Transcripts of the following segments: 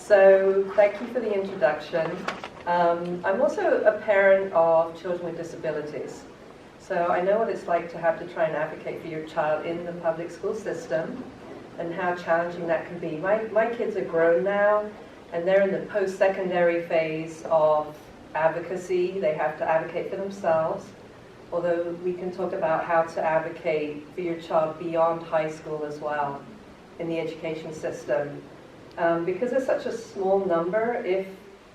So thank you for the introduction. I'm also a parent of children with disabilities. So I know what it's like to have to try and advocate for your child in the public school system and how challenging that can be. My kids are grown now, and they're in the post-secondary phase of advocacy. They have to advocate for themselves, although we can talk about how to advocate for your child beyond high school as well in the education system. Because it's such a small number, if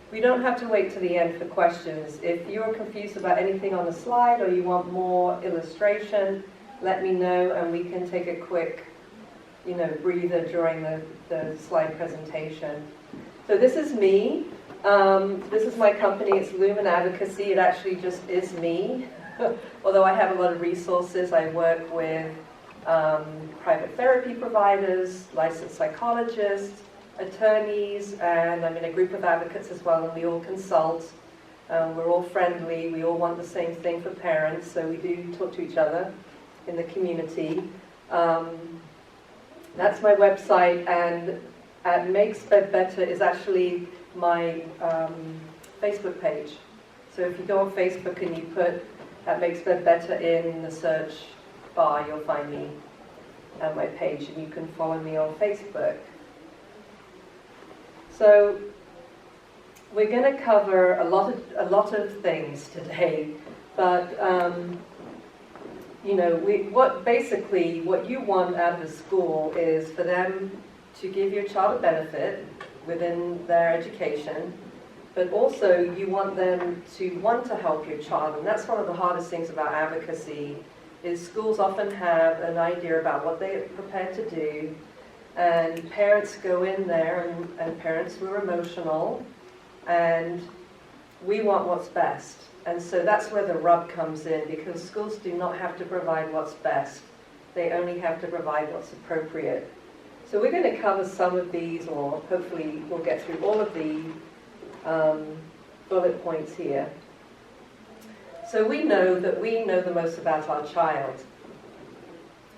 we don't have to wait to the end for questions. If you're confused about anything on the slide or you want more illustration, let me know and we can take a quick, breather during the slide presentation. So this is me. This is my company. It's Lumen Advocacy. It actually just is me. Although I have a lot of resources. I work with private therapy providers, licensed psychologists, attorneys, and I'm in a group of advocates as well, and we all consult. We're all friendly. We all want the same thing for parents, so we do talk to each other in the community. That's my website, and at Makes Bed Better is actually my Facebook page. So if you go on Facebook and you put At Makes Bed Better in the search bar, you'll find me and my page, and you can follow me on Facebook. So we're going to cover a lot of things today, but what you want out of a school is for them to give your child a benefit within their education, but also you want them to want to help your child, and that's one of the hardest things about advocacy. Is schools often have an idea about what they're prepared to do, and parents go in there, and parents who are emotional, and we want what's best. And so that's where the rub comes in, because schools do not have to provide what's best. They only have to provide what's appropriate. So we're going to cover some of these, or hopefully we'll get through all of the bullet points here. So we know that we know the most about our child.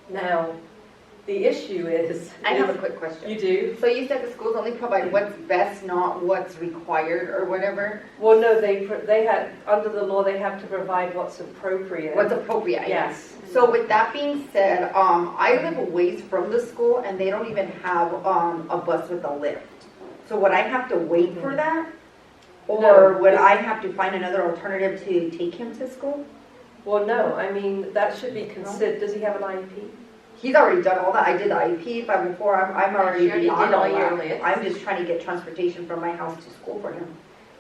Now, the issue is... I have a quick question. You do? So you said the schools only provide what's best, not what's required or whatever? Well, no, they had, under the law, they have to provide what's appropriate. What's appropriate, yes. So with that being said, I live a ways from the school, and they don't even have a bus with a lift. So would I have to wait for that? Or would I have to find another alternative to take him to school? Well, no. I mean, that should be considered. Does he have an IEP? He's already done all that. I did the IEP 504. I'm already beyond all that. I'm just trying to get transportation from my house to school for him.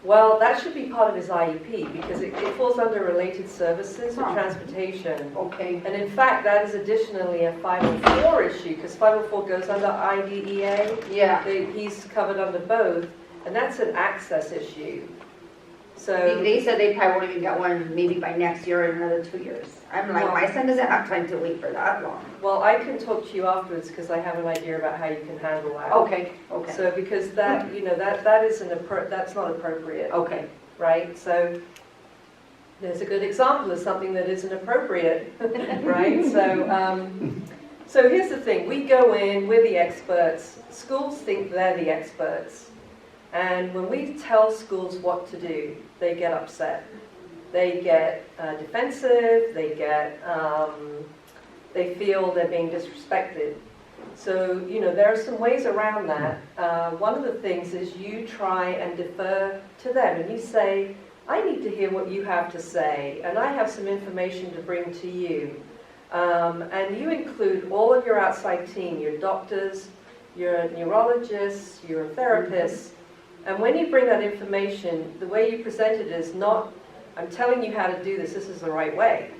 Well, that should be part of his IEP, because it falls under related services or transportation. Okay. And in fact, that is additionally a 504 issue, because 504 goes under IDEA. Yeah. He's covered under both, and that's an access issue. So they said they probably won't even get one maybe by next year or another 2 years. I'm like, my son doesn't have time to wait for that long. Well, I can talk to you afterwards, because I have an idea about how you can handle that. Okay. Okay. So because that, that is that's not appropriate. Okay. Right? So there's a good example of something that isn't appropriate, right? So here's the thing. We go in, we're the experts. Schools think they're the experts. And when we tell schools what to do, they get upset. They get defensive, they feel they're being disrespected. So, there are some ways around that. One of the things is you try and defer to them, and you say, I need to hear what you have to say, and I have some information to bring to you. And you include all of your outside team, your doctors, your neurologists, your therapists. And when you bring that information, the way you present it is not, I'm telling you how to do this is the right way.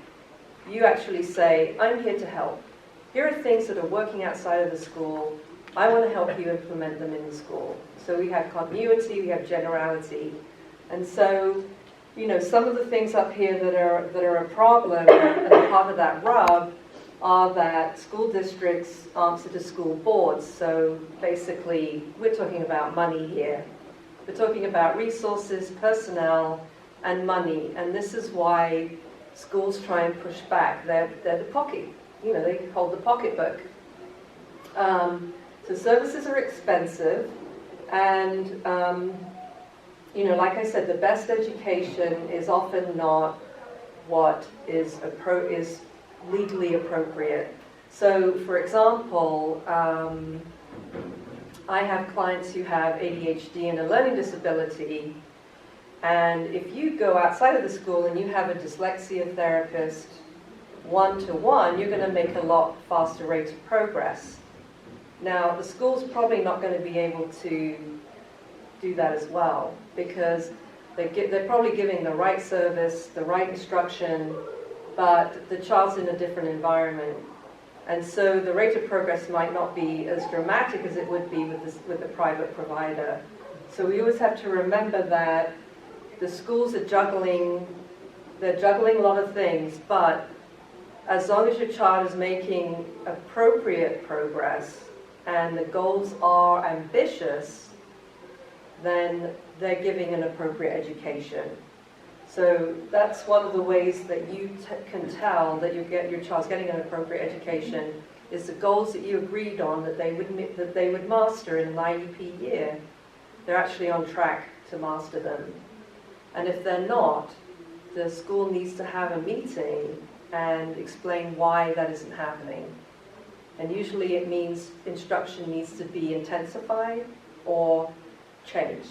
You actually say, I'm here to help. Here are things that are working outside of the school. I want to help you implement them in the school. So we have continuity, we have generality. And so, some of the things up here that are a problem and part of that rub are that school districts answer to school boards. So basically, we're talking about money here. We're talking about resources, personnel, and money. And this is why schools try and push back. They're the pocket. They hold the pocketbook. So services are expensive, And, like I said, the best education is often not what is legally appropriate. So, for example, I have clients who have ADHD and a learning disability, and if you go outside of the school and you have a dyslexia therapist one-to-one, you're going to make a lot faster rate of progress. Now, the school's probably not going to be able to do that as well, because they're probably giving the right service, the right instruction, but the child's in a different environment. And so the rate of progress might not be as dramatic as it would be with the private provider. So we always have to remember that the schools are juggling a lot of things, but as long as your child is making appropriate progress and the goals are ambitious, then they're giving an appropriate education. So that's one of the ways that you can tell that your child's getting an appropriate education, is the goals that you agreed on that they would master in an IEP year. They're actually on track to master them. And if they're not, the school needs to have a meeting and explain why that isn't happening. And usually it means instruction needs to be intensified or changed.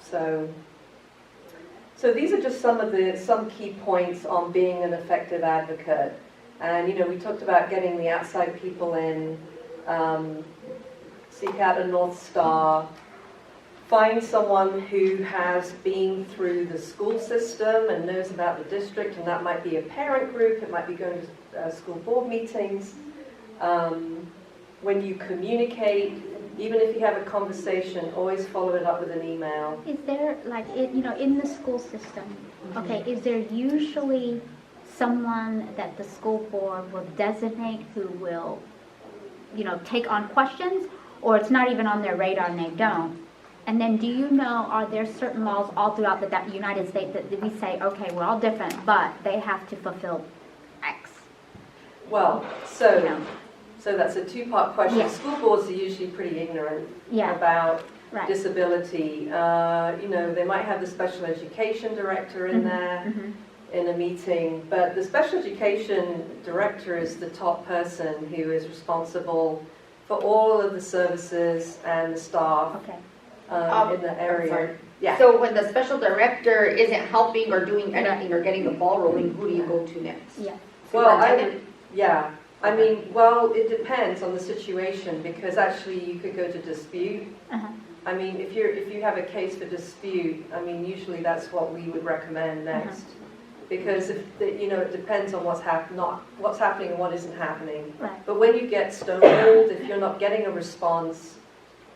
So these are just some key points on being an effective advocate. And we talked about getting the outside people in, seek out a North Star, find someone who has been through the school system and knows about the district, and that might be a parent group, it might be going to school board meetings. When you communicate, even if you have a conversation, always follow it up with an email. Is there, in the school system, okay, is there usually someone that the school board will designate who will, take on questions, or it's not even on their radar and they don't? And then do you know, are there certain laws all throughout the United States that we say, okay, we're all different, but they have to fulfill X? Well, so that's a two-part question. Yeah. School boards are usually pretty ignorant about disability. They might have the special education director in there in a meeting, but the special education director is the top person who is responsible for all of the services and the staff in the area. Yeah. So when the special director isn't helping or doing anything or getting the ball rolling, who do you go to next? Yeah. Well, it depends on the situation, because actually you could go to dispute. I mean, if you have a case for dispute, usually that's what we would recommend next, because it depends on what's happening and what isn't happening. Right. But when you get stonewalled, if you're not getting a response,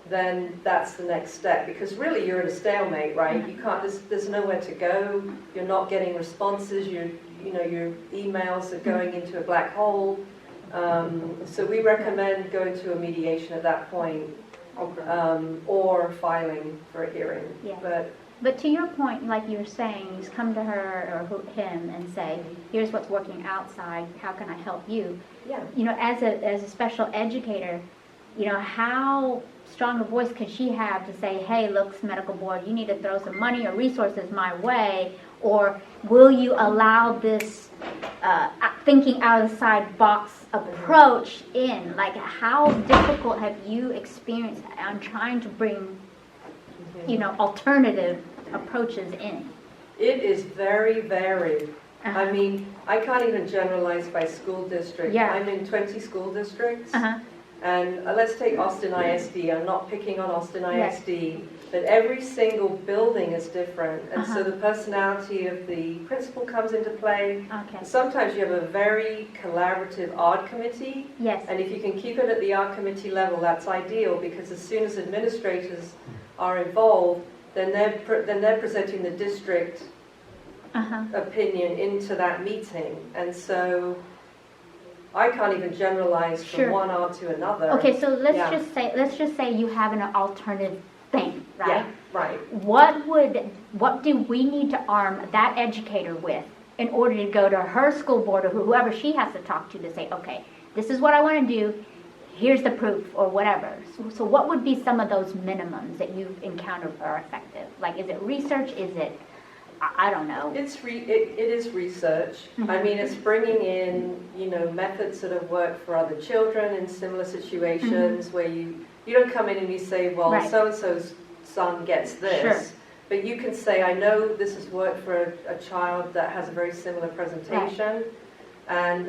then that's the next step, because really you're at a stalemate, right? You can't. There's nowhere to go. You're not getting responses. Your emails are going into a black hole. So we recommend going to a mediation at that point, or filing for a hearing. Yeah. But to your point, like you were saying, you just come to her or him and say, here's what's working outside, how can I help you? Yeah. As a special educator, how strong a voice can she have to say, hey, look, medical board, you need to throw some money or resources my way, or will you allow this thinking out of the side box approach in? Like, how difficult have you experienced on trying to bring, alternative approaches in? It is very varied. I mean, I can't even generalize by school district. Yeah. I'm in 20 school districts. And let's take Austin ISD. I'm not picking on Austin ISD, but every single building is different. And so the personality of the principal comes into play. Okay. Sometimes you have a very collaborative art committee. Yes. And if you can keep it at the art committee level, that's ideal, because as soon as administrators are involved, then they're presenting the district opinion into that meeting. And so I can't even generalize from one art to another. Okay, so let's just say you have an alternative thing, right? Yeah, right. What do we need to arm that educator with in order to go to her school board or whoever she has to talk to say, okay, this is what I want to do. here's the proof or whatever. So what would be some of those minimums that you've encountered are effective? Like, is it research? Is it, I don't know. It is research. I mean, it's bringing in, methods that have worked for other children in similar situations where you don't come in and you say, well, Right. so-and-so's son gets this. Sure. But you can say, I know this has worked for a child that has a very similar presentation, and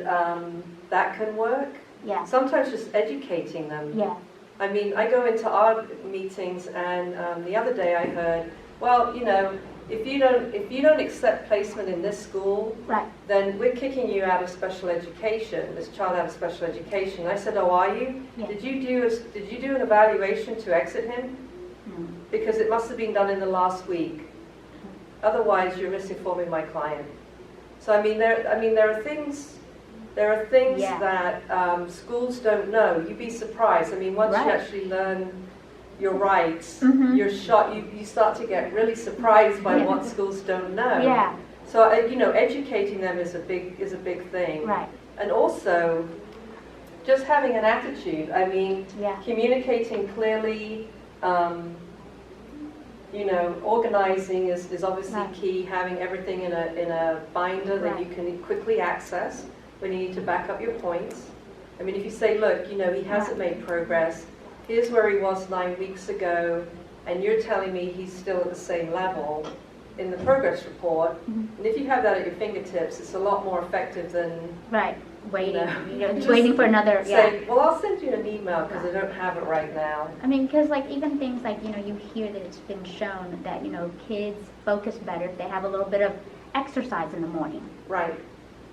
that can work. Yeah. Sometimes just educating them. Yeah. I mean, I go into our meetings, and the other day I heard, well, if you don't accept placement in this school, Right. then we're kicking you out of special education, this child out of special education. I said, oh, are you? Yeah. Did you do an evaluation to exit him? Because it must have been done in the last week. Otherwise, you're misinforming my client. So I mean, there are things Yeah. that schools don't know. You'd be surprised. I mean, once Right. you actually learn your rights, Mhm. you're you start to get really surprised by what schools don't know. Yeah. So educating them is a big thing. Right. And also, just having an attitude. I mean, Yeah. communicating clearly. Organizing is obviously Right. key. Having everything in a binder that you Right. can quickly access when you need to back up your points. I mean, if you say, look, he hasn't made progress. Here's where he was 9 weeks ago, and you're telling me he's still at the same level in the progress report. And if you have that at your fingertips, it's a lot more effective than Right. Waiting. just Waiting for another. Yeah. say, well, I'll send you an email because I don't have it right now. I mean, because like even things like, you hear that it's been shown that, kids focus better if they have a little bit of exercise in the morning, Right.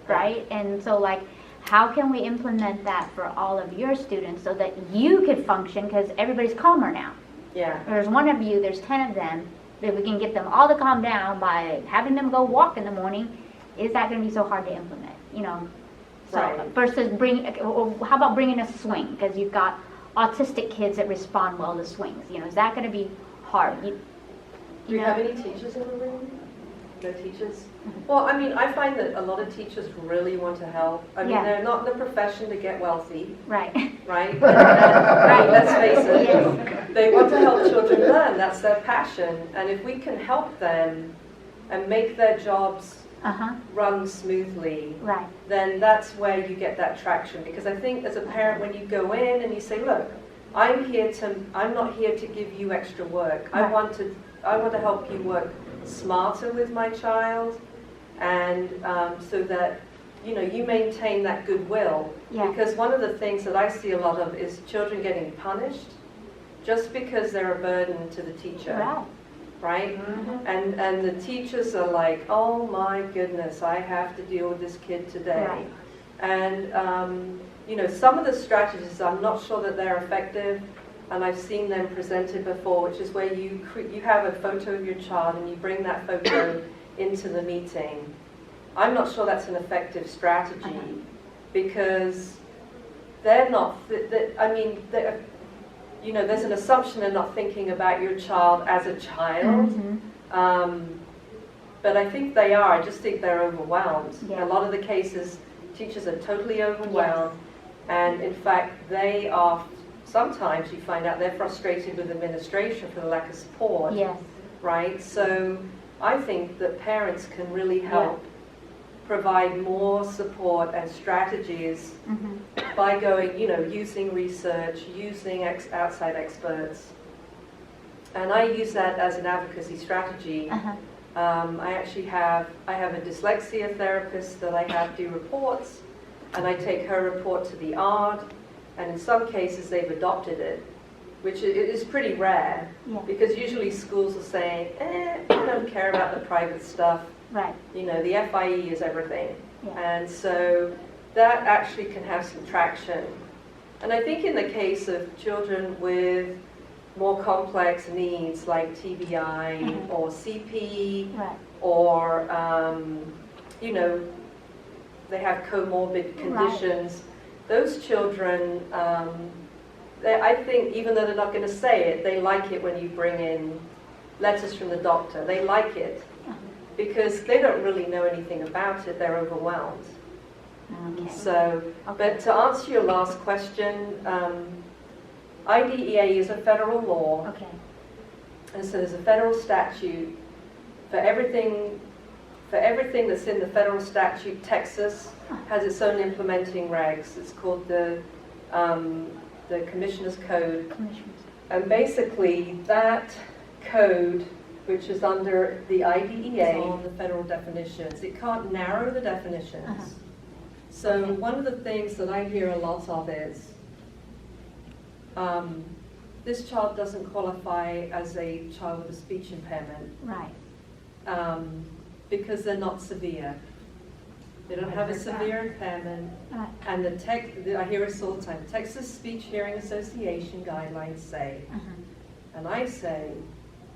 right? And so like, how can we implement that for all of your students so that you could function, because everybody's calmer now. Yeah. There's one of you, there's 10 of them, if we can get them all to calm down by having them go walk in the morning, is that going to be so hard to implement, So Right. versus how about bringing a swing? Because you've got autistic kids that respond well to swings. Is that going to be hard? Do you have any teachers in the room? No teachers? Well, I mean, I find that a lot of teachers really want to help. I mean, Yeah. they're not in the profession to get wealthy, Right. right? Right, let's face it. Yes. They want to help children learn. That's their passion. And if we can help them and make their jobs run smoothly, Right. then that's where you get that traction. Because I think as a parent, when you go in and you say, look, I'm not here to give you extra work. I Right. want to help you work smarter with my child, and so that you maintain that goodwill. Yeah. Because one of the things that I see a lot of is children getting punished just because they're a burden to the teacher. Right. Right? And the teachers are like, oh my goodness, I have to deal with this kid today. Right. And some of the strategies, I'm not sure that they're effective, and I've seen them presented before, which is where you have a photo of your child and you bring that photo into the meeting. I'm not sure that's an effective strategy because they're not. There's an assumption they're not thinking about your child as a child. But I think they are. I just think they're overwhelmed. Yeah. In a lot of the cases, teachers are totally overwhelmed. And in fact, they are, sometimes you find out they're frustrated with administration for the lack of support. Yes. Right? So I think that parents can really help provide more support and strategies by going, using research, using outside experts. And I use that as an advocacy strategy. I have a dyslexia therapist that I have do reports, and I take her report to the ARD, and in some cases they've adopted it, which is pretty rare, because usually schools are saying, I don't care about the private stuff. Right. The FIE is everything. Yeah. And so that actually can have some traction. And I think in the case of children with more complex needs like TBI or CP, or, they have comorbid conditions, those children, I think even though they're not going to say it, they like it when you bring in letters from the doctor. They like it because they don't really know anything about it. They're overwhelmed. Okay. So, but to answer your last question, IDEA is a federal law, Okay. and so there's a federal statute for everything. For everything that's in the federal statute, Texas has its own implementing regs. It's called the Commissioner's Code. Commissioners. And basically, that code, which is under the IDEA, on the federal definitions, it can't narrow the definitions. Uh-huh. So one of the things that I hear a lot of is, this child doesn't qualify as a child with a speech impairment. Right. Because they're not severe. They don't have a severe impairment. Right. And I hear this all the time, Texas Speech Hearing Association guidelines say, Uh-huh. and I say,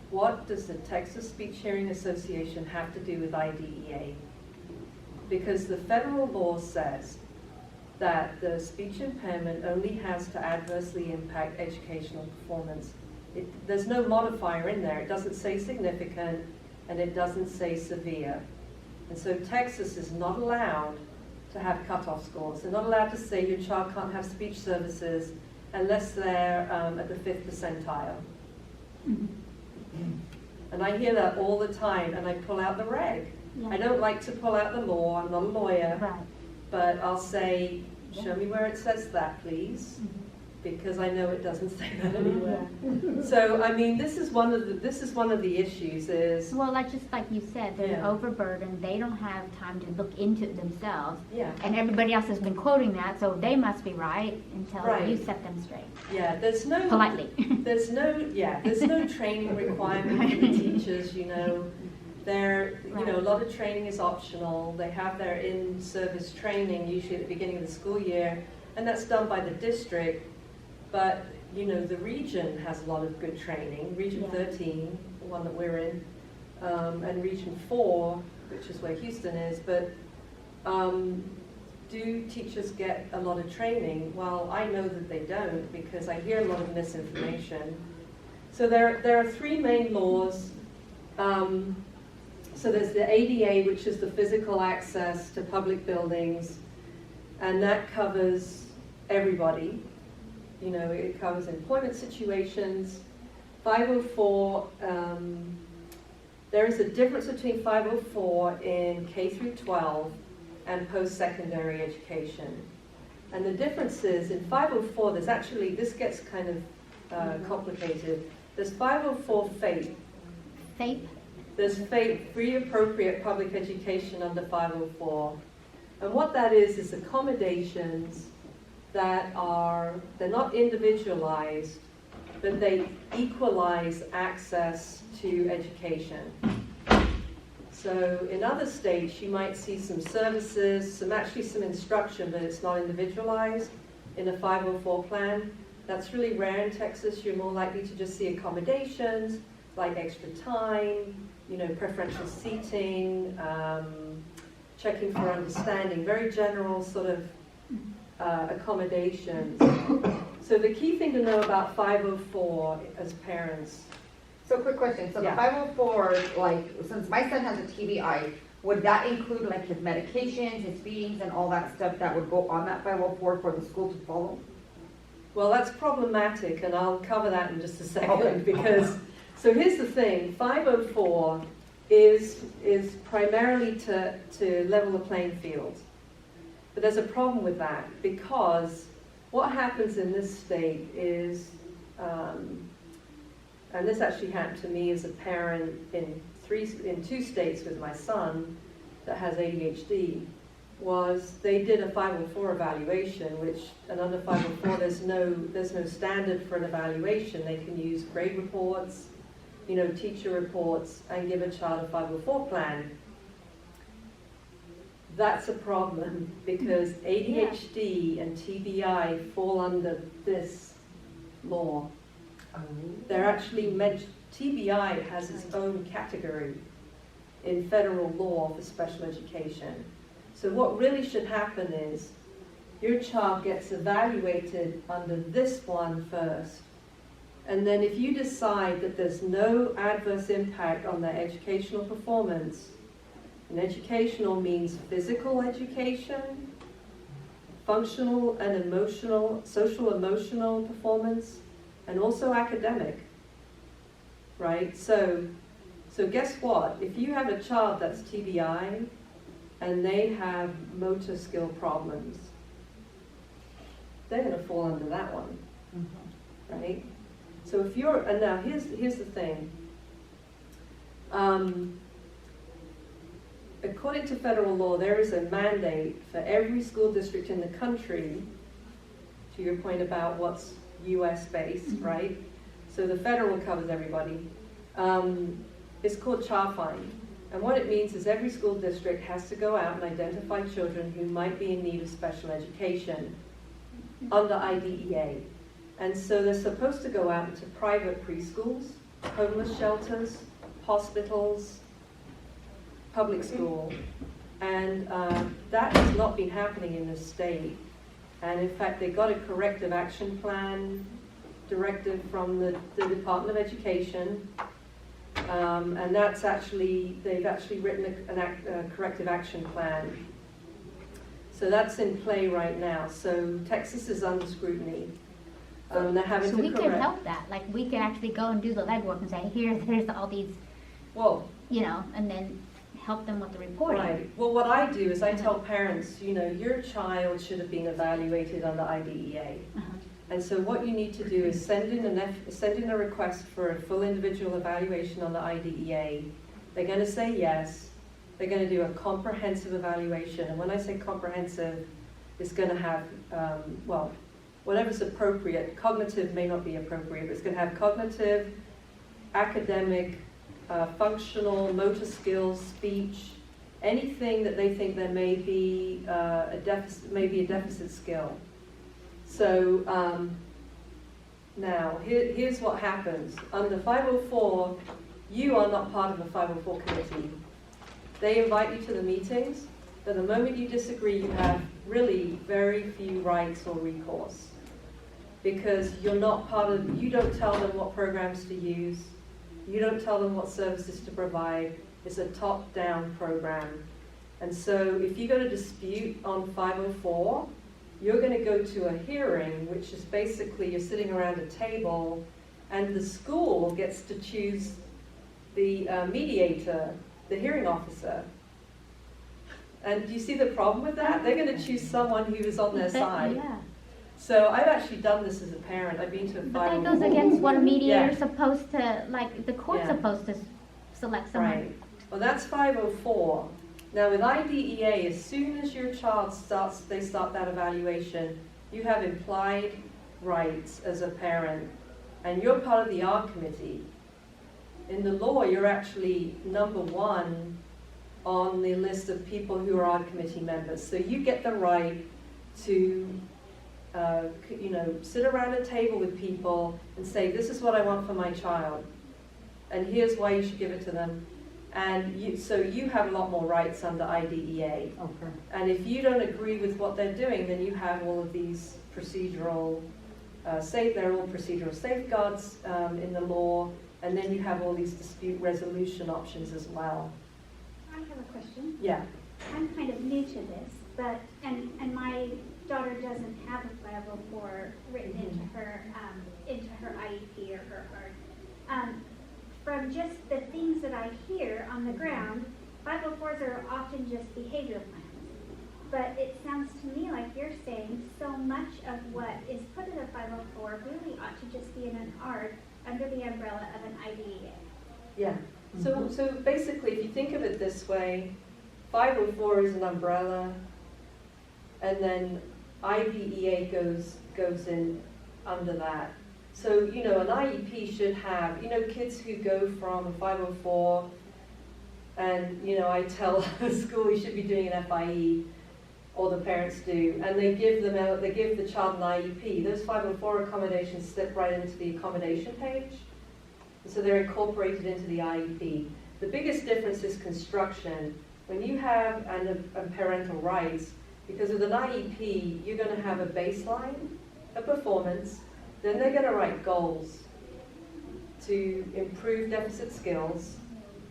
what does the Texas Speech Hearing Association have to do with IDEA? Because the federal law says that the speech impairment only has to adversely impact educational performance. There's no modifier in there. It doesn't say significant, and it doesn't say severe. And so Texas is not allowed to have cutoff scores. They're not allowed to say your child can't have speech services unless they're at the 5th percentile. Mhm. And I hear that all the time, and I pull out the reg. Yeah. I don't like to pull out the law, I'm not a lawyer, Right. but I'll say, show me where it says that, please, Mhm. because I know it doesn't say that anywhere. So, I mean, this is one of the issues is, Well, just like you said, they're Yeah. overburdened. They don't have time to look into it themselves. yeah, And everybody else has been quoting that, so they must be right until Right. you set them straight. yeah, there's no Politely. there's no training requirement for the teachers, you know. A lot of training is optional. They have their in-service training usually at the beginning of the school year, and that's done by the district. But, the region has a lot of good training. Region Yeah. 13, the one that we're in, and Region 4, which is where Houston is. But do teachers get a lot of training? Well, I know that they don't because I hear a lot of misinformation. So there are three main laws. So there's the ADA, which is the physical access to public buildings, and that covers everybody. It covers employment situations. 504, there is a difference between 504 in K through 12 and post-secondary education. And the difference is in 504, this gets kind of complicated. There's 504 FAPE. FAPE? There's FAPE, Free Appropriate Public Education under 504. And what that is accommodations that they're not individualized, but they equalize access to education. So in other states, you might see some services, some instruction, but it's not individualized in a 504 plan. That's really rare in Texas. You're more likely to just see accommodations, like extra time, preferential seating, checking for understanding, very general sort of accommodations. So the key thing to know about 504 as parents. So quick question, so the Yeah. 504, since my son has a TBI, would that include his medications, his feedings, and all that stuff that would go on that 504 for the school to follow? Well, that's problematic, and I'll cover that in just a second, Okay. because, so here's the thing, 504 is primarily to level the playing field. But there's a problem with that, because what happens in this state is, and this actually happened to me as a parent in 2 states with my son that has ADHD, was they did a 504 evaluation, and under 504 there's no standard for an evaluation. They can use grade reports, teacher reports, and give a child a 504 plan. That's a problem because ADHD and TBI fall under this law. They're actually TBI has its own category in federal law for special education. So what really should happen is your child gets evaluated under this one first. And then if you decide that there's no adverse impact on their educational performance, and educational means physical education, functional and emotional, social emotional performance, and also academic, right? So guess what? If you have a child that's TBI and they have motor skill problems, they're going to fall under that one, right? So if you're, and now here's the thing. According to federal law, there is a mandate for every school district in the country, to your point about what's US based, right? So the federal covers everybody. It's called Child Find. And what it means is every school district has to go out and identify children who might be in need of special education under IDEA. And so they're supposed to go out into private preschools, homeless shelters, hospitals, public school. And that has not been happening in this state. And in fact, they got a corrective action plan directive from the Department of Education. And that's actually, they've actually written a corrective action plan. So that's in play right now. So Texas is under scrutiny. They're having So to we correct. can help that, like we can actually go and do the legwork and say, here's all these, Well, you know, and then help them with the reporting. right. Well, what I do is I tell parents, you know, your child should have been evaluated under IDEA. And so what you need to do is send in a request for a full individual evaluation on the IDEA. They're going to say yes. They're going to do a comprehensive evaluation. And when I say comprehensive, it's going to have, well, whatever's appropriate. Cognitive may not be appropriate, but it's going to have cognitive, academic, functional, motor skills, speech, anything that they think there may be a deficit skill. So now, here's what happens. Under 504, you are not part of the 504 committee. They invite you to the meetings, but the moment you disagree, you have really very few rights or recourse. Because you're not part of, you don't tell them what programs to use, you don't tell them what services to provide. It's a top-down program. And so if you got a dispute on 504, you're going to go to a hearing, which is basically you're sitting around a table and the school gets to choose the mediator, the hearing officer. And do you see the problem with that? They're going to choose someone who is on their side. Yeah. So I've actually done this as a parent. I've been to a But that 504. goes against what a mediator's Yeah. supposed to, like, the court's Yeah. supposed to select someone. Right. Well, that's 504. Now with IDEA, as soon as your child start that evaluation, you have implied rights as a parent, and you're part of the ARD committee. In the law, you're actually number one on the list of people who are ARD committee members. So you get the right to you know, sit around a table with people and say, this is what I want for my child, and here's why you should give it to them. And so you have a lot more rights under IDEA. Okay. And if you don't agree with what they're doing, then you have all of these procedural, they're all procedural safeguards in the law, and then you have all these dispute resolution options as well. I have a question. Yeah. I'm kind of new to this, but, and my daughter doesn't have a 504 written into her IEP or her ARD. From just the things that I hear on the ground, 504s are often just behavioral plans. But it sounds to me like you're saying so much of what is put in a 504 really ought to just be in an ARD under the umbrella of an IDEA. Yeah. So basically, if you think of it this way, 504 is an umbrella, and then IDEA goes in under that. So, you know, an IEP should have, you know, kids who go from a 504, and, you know, I tell the school you should be doing an FIE, or the parents do, and they give the child an IEP. Those 504 accommodations slip right into the accommodation page, so they're incorporated into the IEP. The biggest difference is construction. When you have parental rights, because with an IEP, you're going to have a baseline, a performance, then they're going to write goals to improve deficit skills,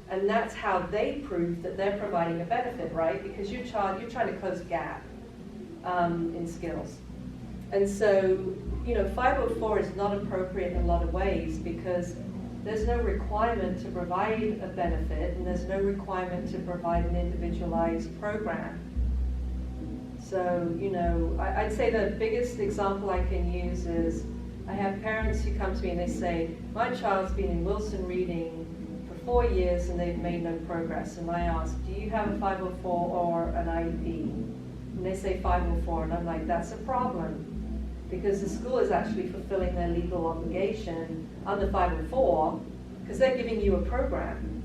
and that's how they prove that they're providing a benefit, right? Because your child, you're trying to close a gap. in skills. And so, 504 is not appropriate in a lot of ways because there's no requirement to provide a benefit and there's no requirement to provide an individualized program. So, I'd say the biggest example I can use is I have parents who come to me and they say, my child's been in Wilson Reading for 4 years and they've made no progress. And I ask, do you have a 504 or an IEP? And they say 504, and I'm like, that's a problem. Because the school is actually fulfilling their legal obligation under 504 because they're giving you a program.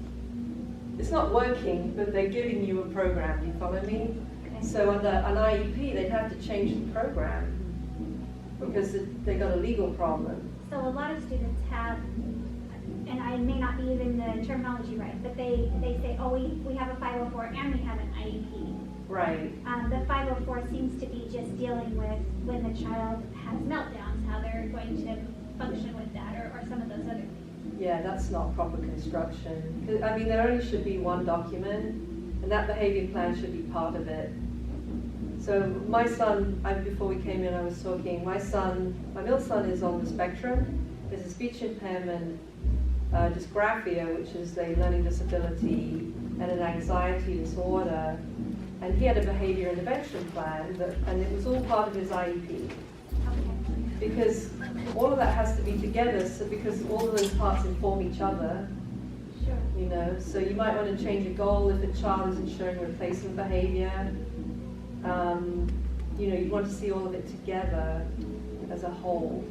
It's not working, but they're giving you a program. Do you follow me? So under an IEP, they'd have to change the program because they've got a legal problem. So a lot of students have, and I may not be using the terminology right, but they say, oh, we have a 504 and we have an IEP. Right. The 504 seems to be just dealing with when the child has meltdowns, how they're going to function with that, or some of those other things. Yeah, that's not proper construction. I mean, there only should be one document, and that behavior plan should be part of it. So my son, before we came in, I was talking, my middle son is on the spectrum. There's a speech impairment, dysgraphia, which is a learning disability, and an anxiety disorder. And he had a behavior intervention plan, and it was all part of his IEP. Because all of that has to be together, so because all of those parts inform each other. Sure. So you might want to change a goal if a child isn't showing replacement behavior. You want to see all of it together as a whole.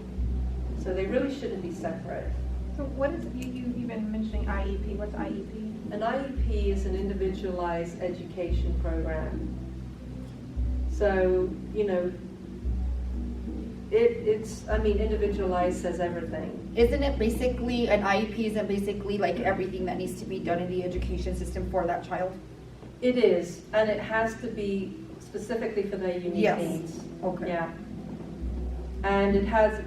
So they really shouldn't be separate. So what is, you've been mentioning IEP, what's IEP? An IEP is an individualized education program. So, individualized says everything. Isn't it basically, an IEP isn't basically like everything that needs to be done in the education system for that child? It is, and it has to be specifically for their unique needs. Okay. Yeah. And it has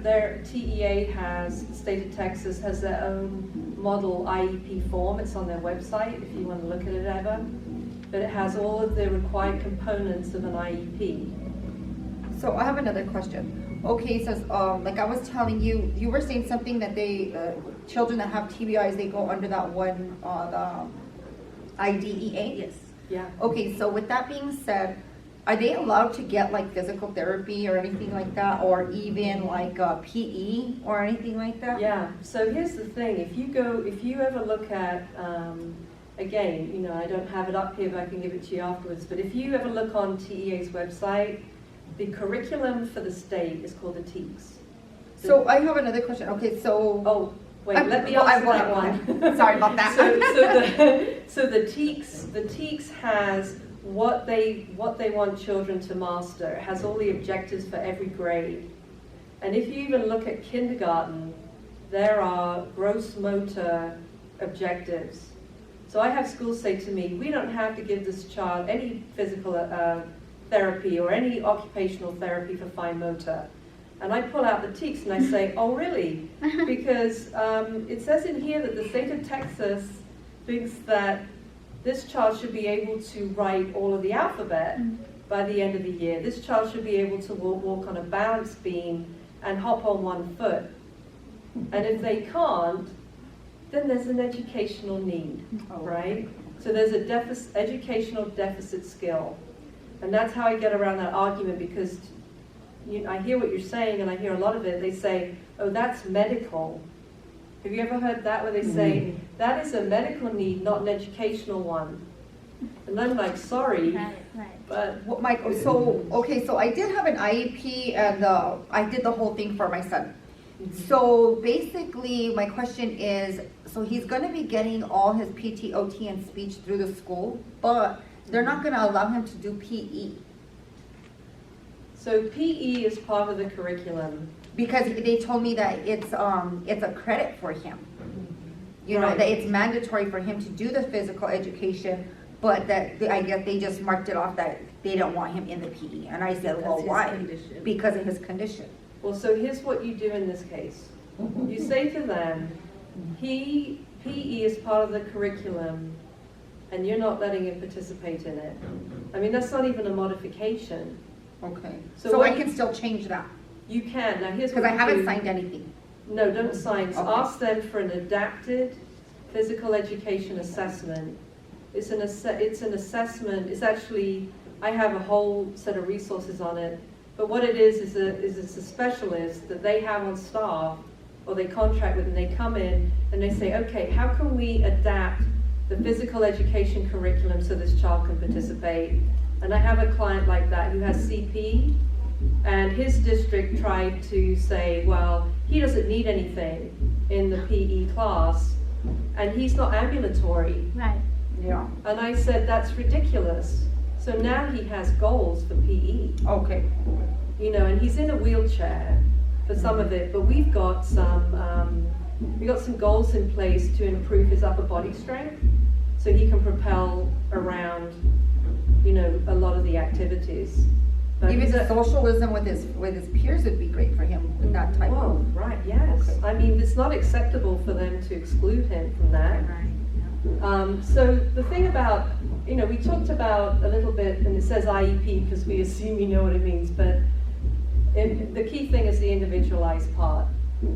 TEA has, the state of Texas has their own model IEP form. It's on their website if you want to look at it ever. But it has all of the required components of an IEP. So I have another question. Okay, so like I was telling you, you were saying something that children that have TBIs, they go under that one, the IDEA? Yes. Yeah. Okay, so with that being said, are they allowed to get like physical therapy or anything like that, or even like PE or anything like that? Yeah. So here's the thing: if you ever look at, again, I don't have it up here, but I can give it to you afterwards. But if you ever look on TEA's website, the curriculum for the state is called the TEACs. So I have another question. Okay, so oh wait, let me answer that one. Sorry about that. So the TEACs has what they want children to master. It has all the objectives for every grade. And if you even look at kindergarten, there are gross motor objectives. So I have schools say to me, we don't have to give this child any physical therapy or any occupational therapy for fine motor. And I pull out the TEACs and I say, oh really? Because it says in here that the state of Texas thinks that this child should be able to write all of the alphabet by the end of the year. This child should be able to walk on a balance beam and hop on one foot. And if they can't, then there's an educational need, right? So there's a educational deficit skill. And that's how I get around that argument, because I hear what you're saying, and I hear a lot of it. They say, oh, that's medical. Have you ever heard that, where they say, that is a medical need, not an educational one? And I'm like, sorry, but... What, Michael, so I did have an IEP, and I did the whole thing for my son. So basically, my question is, so he's going to be getting all his PT, OT, and speech through the school, but they're not going to allow him to do PE. So PE is part of the curriculum. Because they told me that it's a credit for him. That it's mandatory for him to do the physical education, but that I guess they just marked it off that they don't want him in the PE. And I said, well, why? Because of his condition. Well, so here's what you do in this case. You say to them, PE is part of the curriculum, and you're not letting him participate in it. I mean, that's not even a modification. Okay, So so what I you- can still change that, You can. Now here's what because I you haven't do. signed anything. No, don't sign. Okay. Ask them for an adapted physical education assessment. It's an assessment. It's actually, I have a whole set of resources on it. But what it is it's a specialist that they have on staff or they contract with, and they come in and they say, okay, how can we adapt the physical education curriculum so this child can participate? And I have a client like that who has CP, and his district tried to say, well, he doesn't need anything in the PE class, and he's not ambulatory. Right. Yeah. And I said, that's ridiculous. So now he has goals for PE, Okay. you know, and he's in a wheelchair for some of it, but we've got some goals in place to improve his upper body strength so he can propel around, you know, a lot of the activities. But Even he's the socialism with his peers would be great for him with that type Whoa, of. right, yes. Okay. I mean, it's not acceptable for them to exclude him from that. So the thing about, you know, we talked about a little bit, and it says IEP because we assume you know what it means, but the key thing is the individualized part.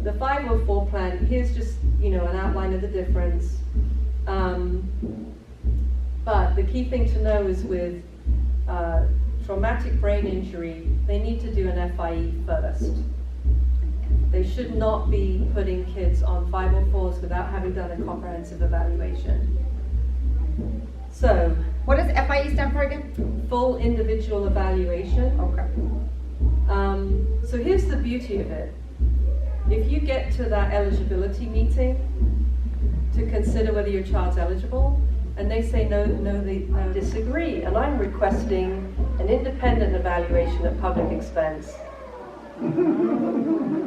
The 504 plan, here's just, you know, an outline of the difference. But the key thing to know is with traumatic brain injury, they need to do an FIE first. They should not be putting kids on 504s without having done a comprehensive evaluation. So, What does FIE stand for again? full individual evaluation. Okay. So here's the beauty of it. If you get to that eligibility meeting to consider whether your child's eligible, and they say no, they disagree, and I'm requesting an independent evaluation at public expense.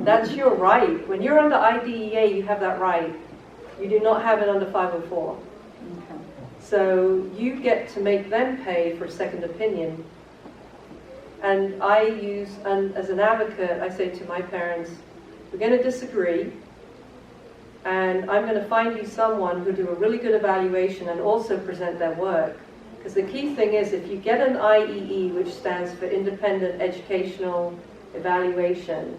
That's your right. When you're under IDEA, you have that right. You do not have it under 504. Okay. So you get to make them pay for a second opinion. And I use, and as an advocate, I say to my parents, we're going to disagree, and I'm going to find you someone who do a really good evaluation and also present their work. Because the key thing is, if you get an IEE, which stands for Independent Educational Evaluation,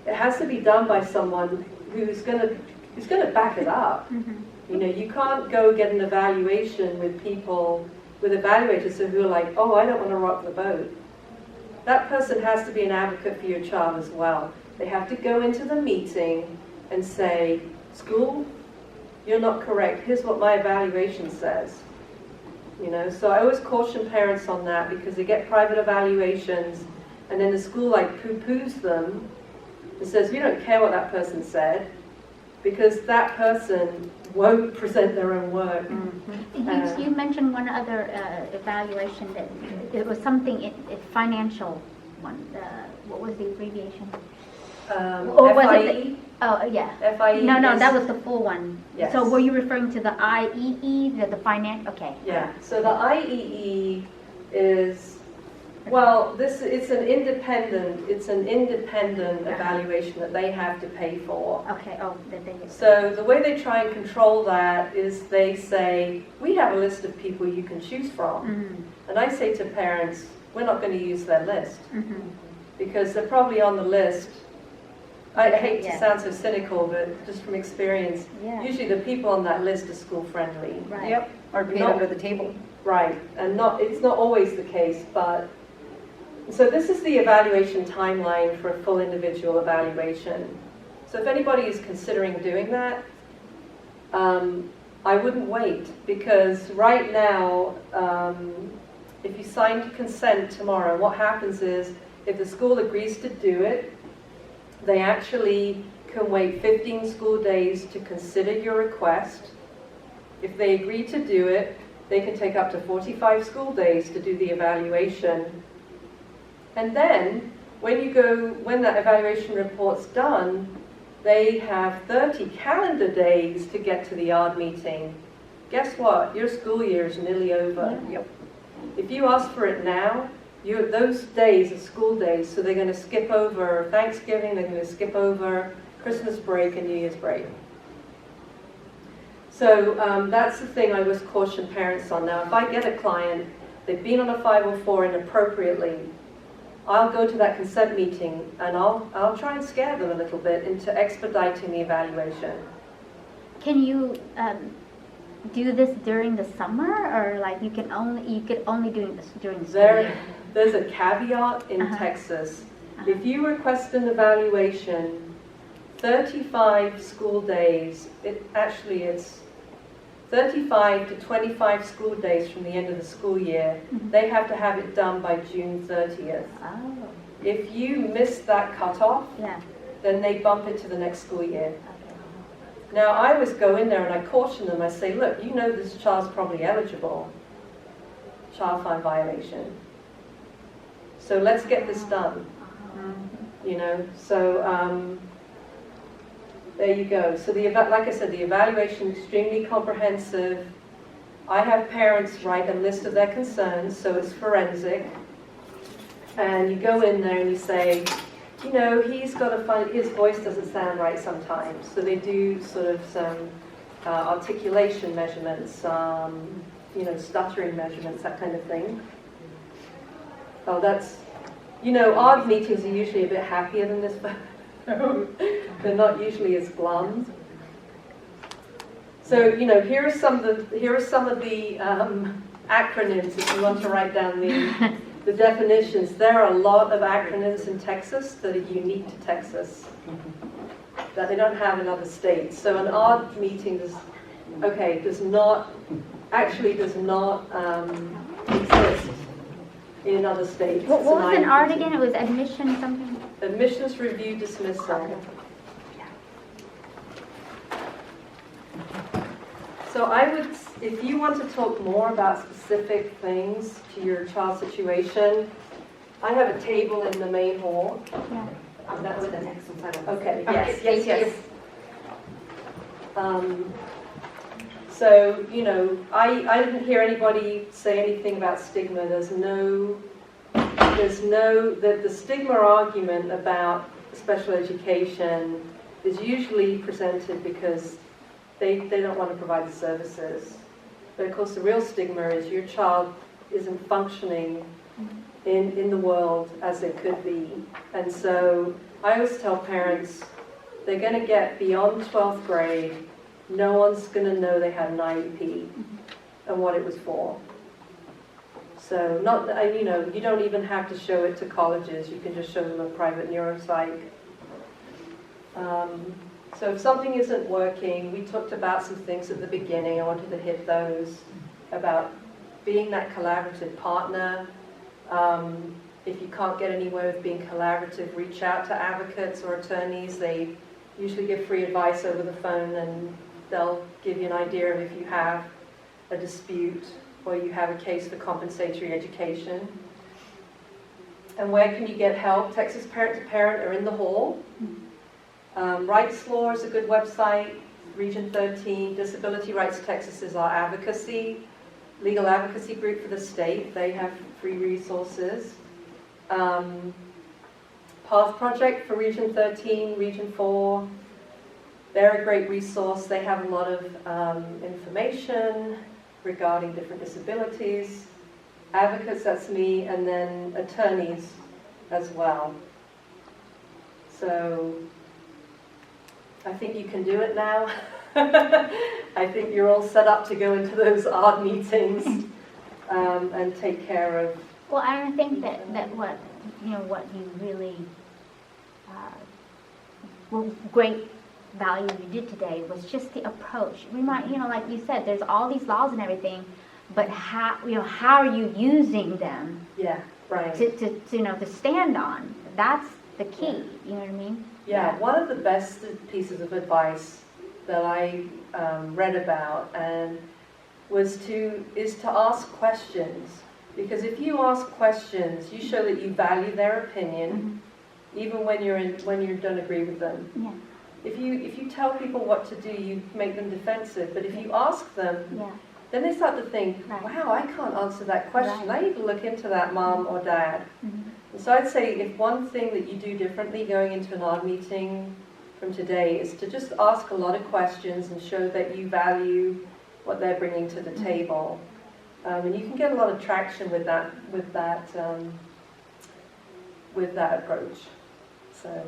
it has to be done by someone who's going to back it up. You know, you can't go get an evaluation with people, with evaluators who are like, oh, I don't want to rock the boat. That person has to be an advocate for your child as well. They have to go into the meeting and say, school, you're not correct. Here's what my evaluation says. You know, so I always caution parents on that, because they get private evaluations and then the school like poo-poos them and says, we don't care what that person said, because that person won't present their own work. You mentioned one other evaluation that it was something financial one. What was the abbreviation? Or was FIE? it oh yeah. FIE No, is- that was the full one. Yes. So were you referring to the IEE, the finance? Okay. Yeah, so the IEE is, well, it's an independent evaluation that they have to pay for. Okay. Oh, that they. So the way they try and control that is they say, we have a list of people you can choose from. And I say to parents, we're not going to use their list, because they're probably on the list. I hate to Yeah. sound so cynical, but just from experience, Yeah. usually the people on that list are school friendly. Right. Yep. Or paid Not- under the table. Right, and it's not always the case, but, so this is the evaluation timeline for a full individual evaluation. So if anybody is considering doing that, I wouldn't wait, because right now, if you sign consent tomorrow, what happens is, if the school agrees to do it, they actually can wait 15 school days to consider your request. If they agree to do it, they can take up to 45 school days to do the evaluation. And then, when that evaluation report's done, they have 30 calendar days to get to the yard meeting. Guess what? Your school year is nearly over. Yep. If you ask for it now, those days are school days, so they're going to skip over Thanksgiving, they're going to skip over Christmas break and New Year's break. So that's the thing I always caution parents on. Now, if I get a client, they've been on a 504 inappropriately, I'll go to that consent meeting and I'll try and scare them a little bit into expediting the evaluation. Can you do this during the summer, or like you could only do this during the school year? There's a caveat in Texas. If you request an evaluation 35 school days, it's 35 to 25 school days from the end of the school year. They have to have it done by June 30th. Oh, If you miss that cutoff, yeah. then they bump it to the next school year. Okay. Now, I always go in there and I caution them. I say, look, you know this child's probably eligible. Child fine violation. So let's get this done. You know, so there you go. So like I said, the evaluation is extremely comprehensive. I have parents write a list of their concerns, so it's forensic. And you go in there and you say, you know, he's got to find, his voice doesn't sound right sometimes. So they do sort of some articulation measurements, you know, stuttering measurements, that kind of thing. Oh, that's, you know, odd meetings are usually a bit happier than this, but they're not usually as glum. So, you know, here are some of the acronyms if you want to write down the definitions. There are a lot of acronyms in Texas that are unique to Texas that they don't have in other states. So an odd meeting does not exist in other states. What It's was an IEP. art again? It was admission something? Admissions review dismissal. So I would, if you want to talk more about specific things to your child's situation, I have a table in the main hall. Yeah. That's the next one. Okay, Okay, yes. So, you know, I didn't hear anybody say anything about stigma. The stigma argument about special education is usually presented because they don't want to provide the services. But of course the real stigma is your child isn't functioning in the world as it could be. And so I always tell parents, they're going to get beyond 12th grade, no one's going to know they had an IEP and what it was for. So you know, you don't even have to show it to colleges. You can just show them a private neuropsych. So if something isn't working, we talked about some things at the beginning. I wanted to hit those about being that collaborative partner. If you can't get anywhere with being collaborative, reach out to advocates or attorneys. They usually give free advice over the phone, and they'll give you an idea of if you have a dispute or you have a case for compensatory education. And where can you get help? Texas Parent to Parent are in the hall. Rights Law is a good website. Region 13, Disability Rights Texas is our legal advocacy group for the state. They have free resources. Path Project for Region 13, Region 4, they're a great resource. They have a lot of information regarding different disabilities. Advocates, that's me, and then attorneys as well. So I think you can do it now. I think you're all set up to go into those odd meetings and take care of. Well, I think that what you really great value you did today was just the approach. We might, like you said, there's all these laws and everything, but how are you using them? Yeah, right. To stand on. That's the key. You know what I mean? Yeah. One of the best pieces of advice that I read about is to ask questions, because if you ask questions, you show that you value their opinion, even when you don't agree with them. Yeah. If you tell people what to do, you make them defensive. But if you ask them, then they start to think, wow, I can't answer that question. I need to look into that, mom or dad. And so I'd say if one thing that you do differently going into an odd meeting from today is to just ask a lot of questions and show that you value what they're bringing to the table. And you can get a lot of traction with that with that approach. So.